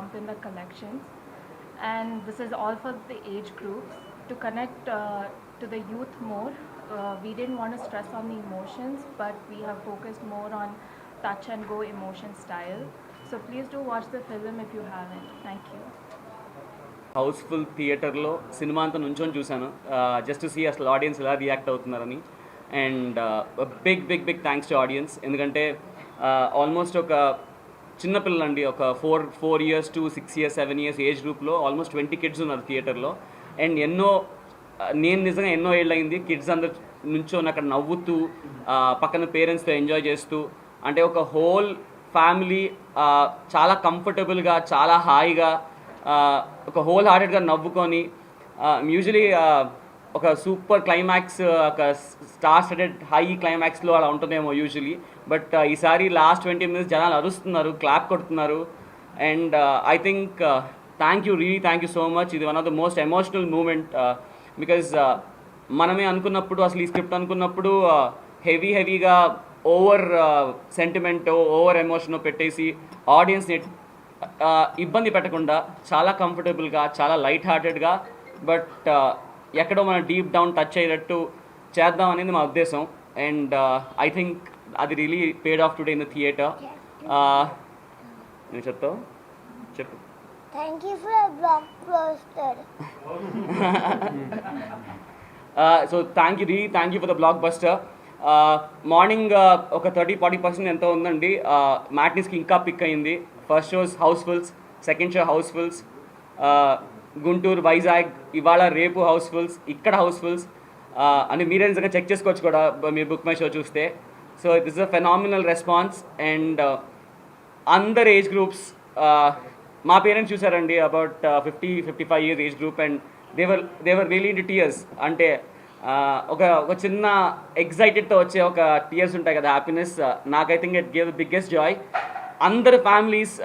count in the collections. And this is all for the age groups to connect to the youth more. We didn't want to stress on the emotions, but we have focused more on touch and go emotion style. So please do watch the film if you haven't. Thank you. House full థియేటర్లో cinema అంతా నుంచొని చూశాను just to see అసలు audience ఎలా react అవుతున్నారని. And big big big thanks to audience, ఎందుకంటే almost ఒక చిన్నపిల్లలండి, ఒక 4 years to 6 years 7 years age గ్రూప్లో ఆల్మోస్ట్ 20 kids ఉన్నారు థియేటర్లో. అండ్ నేను నిజంగా ఎన్నో ఏళ్ళయింది కిడ్స్ అందరు నుంచొని అక్కడ నవ్వుతూ పక్కన పేరెంట్స్తో ఎంజాయ్ చేస్తూ, అంటే ఒక హోల్ ఫ్యామిలీ చాలా కంఫర్టబుల్గా చాలా హాయిగా ఒక హోల్ హార్టెడ్గా నవ్వుకొని, యూజువలీ ఒక సూపర్ క్లైమాక్స్ ఒక స్టార్ స్టడెడ్ హై క్లైమాక్స్లో అలా ఉంటుందేమో యూజువలీ, బట్ ఈసారి లాస్ట్ 20 minutes జనాలు అరుస్తున్నారు, క్లాప్ కొడుతున్నారు. And I think thank you so much. ఇది one of the most emotional moment, because మనమే అనుకున్నప్పుడు అసలు ఈ స్క్రిప్ట్ అనుకున్నప్పుడు హెవీగా ఓవర్ సెంటిమెంట్ ఓవర్ ఎమోషన్ పెట్టేసి ఆడియన్స్ని ఇబ్బంది పెట్టకుండా చాలా కంఫర్టబుల్గా చాలా లైట్ హార్టెడ్గా బట్ ఎక్కడో మనం డీప్ డౌన్ టచ్ అయ్యేటట్టు చేద్దాం అనేది మా ఉద్దేశం. అండ్ ఐ థింక్ అది really paid of today in the theatre. నేను చెప్తావు చెప్పు. Thank you for a blockbuster. So thank you for the block buster. Morning ఒక 30-40% ఎంతో ఉందండి. మ్యాట్నీస్కి ఇంకా పిక్ అయింది. First shows housefuls, second show housefuls, Guntur, Vizag, ఇవాళ రేపు హౌస్ఫుల్స్, ఇక్కడ హౌస్ఫుల్స్ అని మీరే నిజంగా చెక్ చేసుకోవచ్చు కూడా మీరు బుక్ మై షో చూస్తే. So this is a phenomenal response. And అందర్ ఏజ్ గ్రూప్స్, మా పేరెంట్స్ చూసారండి about 50-55 years age group, and they were really into tears. అంటే ఒక చిన్న ఎగ్జైటెడ్తో వచ్చే ఒక టీయర్స్ ఉంటాయి కదా, హ్యాపీనెస్. నాకు I think it gave the biggest Joy. అందరు ఫ్యామిలీస్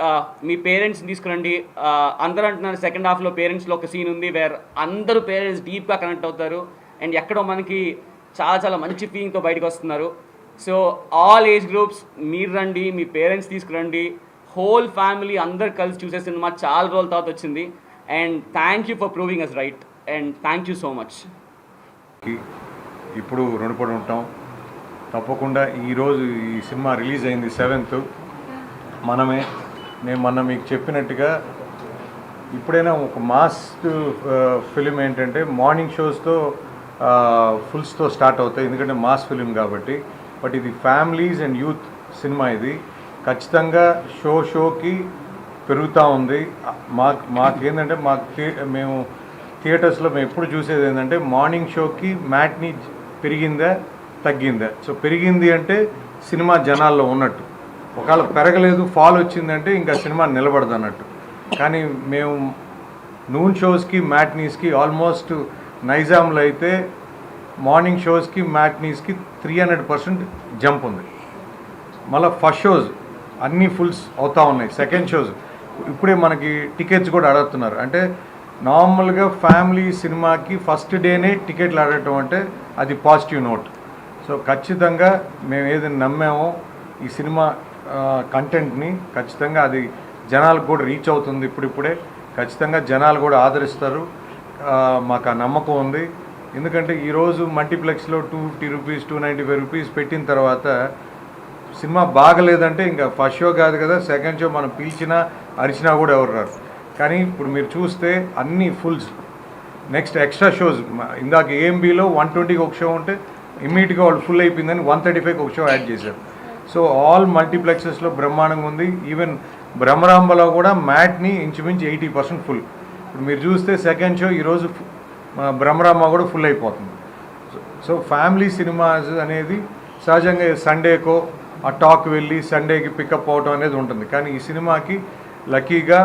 మీ పేరెంట్స్ని తీసుకురండి. అందరూ అంటున్నారు సెకండ్ హాఫ్లో పేరెంట్స్లో ఒక సీన్ ఉంది వేర్ అందరూ పేరెంట్స్ డీప్గా కనెక్ట్ అవుతారు అండ్ ఎక్కడో మనకి చాలా మంచి ఫీలింగ్తో బయటకు వస్తున్నారు. సో ఆల్ ఏజ్ గ్రూప్స్ మీరు రండి, మీ పేరెంట్స్ తీసుకురండి, హోల్ ఫ్యామిలీ అందరు కలిసి చూసే సినిమా చాలా రోజుల తర్వాత వచ్చింది. And thank you for proving us right, and thank you so much. ఇప్పుడు రుణపడి ఉంటాం తప్పకుండా. ఈరోజు ఈ సినిమా రిలీజ్ అయింది 7th. నేను మొన్న మీకు చెప్పినట్టుగా ఇప్పుడైనా ఒక మాస్ ఫిలిం ఏంటంటే మార్నింగ్ షోస్తో ఫుల్స్తో స్టార్ట్ అవుతాయి, ఎందుకంటే మాస్ ఫిలిం కాబట్టి. బట్ ఇది ఫ్యామిలీస్ అండ్ యూత్ సినిమా. ఇది ఖచ్చితంగా షోకి పెరుగుతూ ఉంది. మాకేంటంటే మేము థియేటర్స్లో మేము ఎప్పుడు చూసేది ఏంటంటే మార్నింగ్ షోకి మ్యాట్ని పెరిగిందా తగ్గిందా. సో పెరిగింది అంటే సినిమా జనాల్లో ఉన్నట్టు, ఒకవేళ పెరగలేదు ఫాల్ వచ్చిందంటే ఇంకా సినిమా నిలబడదు అన్నట్టు. కానీ మేము నూన్ షోస్కి మ్యాట్నీస్కి ఆల్మోస్ట్ నైజాంలో అయితే మార్నింగ్ షోస్కి మ్యాట్నీస్కి 300% జంప్ ఉంది. మళ్ళీ ఫస్ట్ షోస్ అన్నీ ఫుల్స్ అవుతూ ఉన్నాయి. సెకండ్ షోస్ ఇప్పుడే మనకి టికెట్స్ కూడా అడుగుతున్నారు. అంటే నార్మల్గా ఫ్యామిలీ సినిమాకి ఫస్ట్ డేనే టికెట్లు అడగటం అంటే అది పాజిటివ్ నోట్. సో ఖచ్చితంగా మేము ఏదైనా నమ్మామో ఈ సినిమా కంటెంట్ని ఖచ్చితంగా అది జనాలకు కూడా రీచ్ అవుతుంది. ఇప్పుడిప్పుడే ఖచ్చితంగా జనాలు కూడా ఆదరిస్తారు, మాకు ఆ నమ్మకం ఉంది. ఎందుకంటే ఈరోజు మల్టీప్లెక్స్లో 250 రూపీస్ 295 రూపీస్ పెట్టిన తర్వాత సినిమా బాగలేదంటే ఇంకా ఫస్ట్ షో కాదు కదా, సెకండ్ షో మనం పిలిచినా అరిచినా కూడా ఎవరు రారు. కానీ ఇప్పుడు మీరు చూస్తే అన్నీ ఫుల్స్. నెక్స్ట్ ఎక్స్ట్రా షోస్ ఇందాక ఏఎంబీలో 120కి ఒక షో ఉంటే ఇమ్మీడియట్గా వాళ్ళు ఫుల్ అయిపోయిందని 135కి ఒక షో యాడ్ చేశారు. సో ఆల్ మల్టీప్లెక్సెస్లో బ్రహ్మాండంగా ఉంది. ఈవెన్ బ్రహ్మరాంబలో కూడా మ్యాట్ని ఇంచుమించు 80% ఫుల్. ఇప్పుడు మీరు చూస్తే సెకండ్ షో ఈరోజు బ్రహ్మరాంబ కూడా ఫుల్ అయిపోతుంది. సో ఫ్యామిలీ సినిమాస్ అనేది సహజంగా సండేకో ఆ టాక్ వెళ్ళి సండేకి పికప్ అవటం అనేది ఉంటుంది. కానీ ఈ సినిమాకి లక్కీగా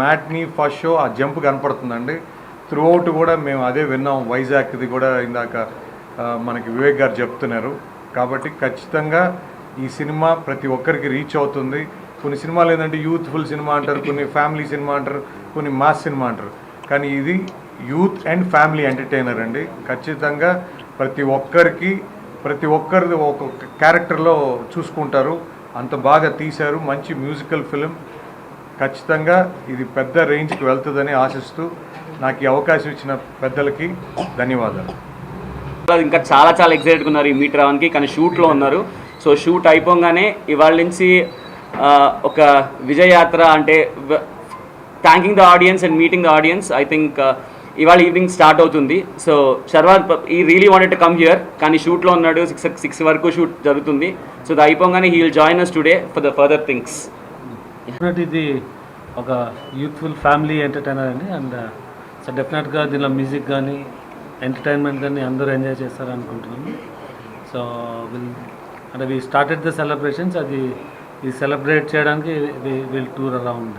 మ్యాట్ని ఫస్ట్ షో ఆ జంప్ కనపడుతుందండి. త్రూ అవుట్ కూడా మేము అదే విన్నాం. వైజాగ్ది కూడా ఇందాక మనకి వివేక్ గారు చెప్తున్నారు. కాబట్టి ఖచ్చితంగా ఈ సినిమా ప్రతి ఒక్కరికి రీచ్ అవుతుంది. కొన్ని సినిమాలు ఏంటంటే యూత్ఫుల్ సినిమా అంటారు, కొన్ని ఫ్యామిలీ సినిమా అంటారు, కొన్ని మాస్ సినిమా అంటారు. కానీ ఇది యూత్ అండ్ ఫ్యామిలీ ఎంటర్టైనర్ అండి. ఖచ్చితంగా ప్రతి ఒక్కరిది ఒక్కొక్క క్యారెక్టర్లో చూసుకుంటారు. అంత బాగా తీశారు. మంచి మ్యూజికల్ ఫిలిం. ఖచ్చితంగా ఇది పెద్ద రేంజ్కి వెళ్తుందని ఆశిస్తూ నాకు ఈ అవకాశం ఇచ్చిన పెద్దలకి ధన్యవాదాలు. ఇంకా చాలా చాలా ఎక్సైటెడ్గా ఉన్నారు ఈ మీట్ రావడానికి, కానీ షూట్లో ఉన్నారు. సో షూట్ అయిపోగానే ఇవాళ నుంచి ఒక విజయయాత్ర అంటే thanking the audience and meeting the audience. I think ఇవాళ ఈవినింగ్ స్టార్ట్ అవుతుంది. సో శర్వాద్ ఈ really wanted to come here, కానీ షూట్లో ఉన్నాడు. 6 వరకు షూట్ జరుగుతుంది. సో అది అయిపోగానే he will join us today for the further things. ఇది ఒక యూత్ఫుల్ ఫ్యామిలీ ఎంటర్టైనర్ అండి. అండ్ సో డెఫినెట్గా దీనిలో మ్యూజిక్ కానీ ఎంటర్టైన్మెంట్ కానీ అందరూ ఎంజాయ్ చేస్తారనుకుంటున్నాము. సో అంటే వీ స్టార్టెడ్ ద సెలబ్రేషన్స్, అది ఈ సెలబ్రేట్ చేయడానికి విల్ టూర్ అరౌండ్.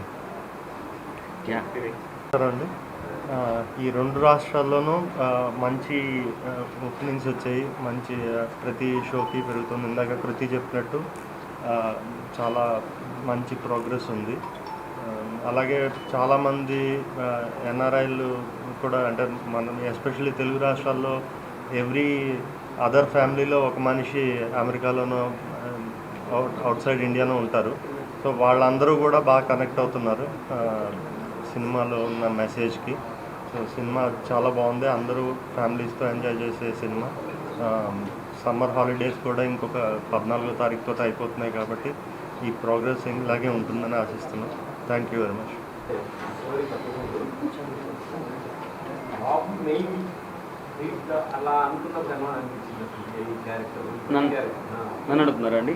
అండి ఈ 2 రాష్ట్రాల్లోనూ మంచి ఓపెనింగ్స్ వచ్చాయి. మంచి ప్రతి షోకి పెరుగుతుంది. ఇందాక కృతి చెప్పినట్టు చాలా మంచి ప్రోగ్రెస్ ఉంది. అలాగే చాలామంది ఎన్ఆర్ఐలు కూడా, అంటే మనం ఎస్పెషల్లీ తెలుగు రాష్ట్రాల్లో ఎవ్రీ అదర్ ఫ్యామిలీలో ఒక మనిషి అమెరికాలోనో అవుట్ సైడ్ ఇండియాలో ఉంటారు. సో వాళ్ళందరూ కూడా బాగా కనెక్ట్ అవుతున్నారు సినిమాలో ఉన్న మెసేజ్కి. సో సినిమా చాలా బాగుంది. అందరూ ఫ్యామిలీస్తో ఎంజాయ్ చేసే సినిమా. సమ్మర్ హాలిడేస్ కూడా ఇంకొక 14వ తారీఖుతో అయిపోతున్నాయి కాబట్టి ఈ ప్రోగ్రెస్ ఇలాగే ఉంటుందని ఆశిస్తున్నాను. Thank you very much. నన్ను అడుగుతున్నారా అండి?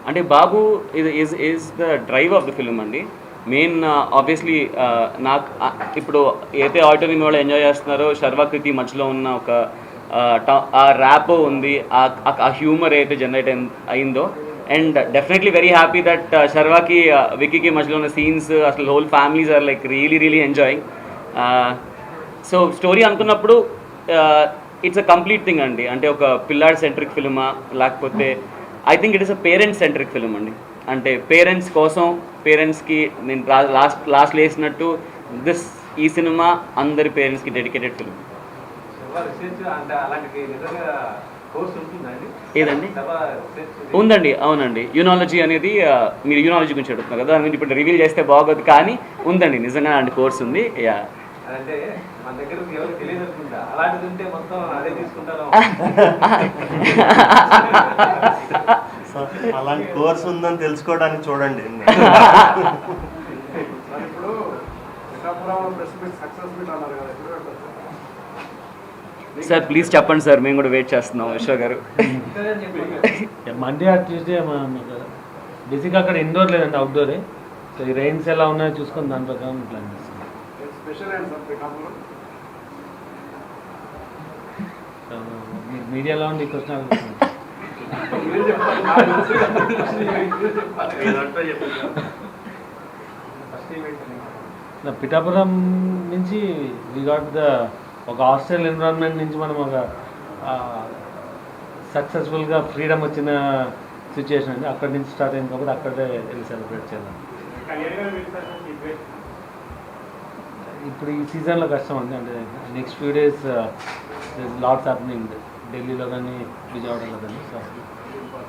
అంటే Babu is the drive of the film అండి. మెయిన్ ఆబ్వియస్లీ నాకు ఇప్పుడు ఏదైతే ఆడిటోరియం వాళ్ళు ఎంజాయ్ చేస్తున్నారో, శర్వాకృతి మధ్యలో ఉన్న ఒక ఆ ర్యాప్ ఉంది, ఆ హ్యూమర్ అయితే జనరేట్ అయిందో. And definitely very happy that శర్వాకి విక్కీకి మధ్యలో ఉన్న సీన్స్, అసలు whole families are like really enjoying. So story అనుకున్నప్పుడు ఇట్స్ అ కంప్లీట్ థింగ్ అండి. అంటే ఒక పిల్లాడ్ సెంట్రిక్ ఫిల్మా, లేకపోతే I think it is a parents centric film అండి. అంటే పేరెంట్స్ కోసం, పేరెంట్స్కి నేను లాస్ట్ వేసినట్టు ఈ సినిమా అందరి పేరెంట్స్కి డెడికేటెడ్ ఫిల్మ్. ఏదండి? ఉందండి, అవునండి. యూనాలజీ అనేది మీరు యూనాలజీ గురించి అడుగుతున్నారు కదా, మీరు ఇప్పుడు రివీల్ చేస్తే బాగోదు, కానీ ఉందండి, నిజంగా అలాంటి కోర్స్ ఉంది. యా అలాంటి కోర్స్ ఉందని తెలుసుకోవడానికి చూడండి. సార్ ప్లీజ్ చెప్పండి సార్, మేము కూడా వెయిట్ చేస్తున్నాం. విశ్వ గారు, మండే ట్యూస్డే బేసిక్గా అక్కడ ఇండోర్ లేదండి, అవుట్డోరే. సో ఈ రైన్స్ ఎలా ఉన్నాయో చూసుకొని దాని ప్రకారం ప్లాన్ చేస్తాం. మీడియాలో ఉండి క్వశ్చన్ పిఠాపురం నుంచి వి గాట్ ద ఒక హాస్టల్ ఎన్విరాన్మెంట్ నుంచి మనం ఒక సక్సెస్ఫుల్గా ఫ్రీడమ్ వచ్చిన సిచ్యుయేషన్ అండి. అక్కడి నుంచి స్టార్ట్ అయింది కాబట్టి అక్కడే వెళ్ళి సెలబ్రేట్ చేద్దాం. ఇప్పుడు ఈ సీజన్లో కష్టం అండి. అంటే next few days LADS happening ఢిల్లీలో కానీ విజయవాడలో కానీ. సో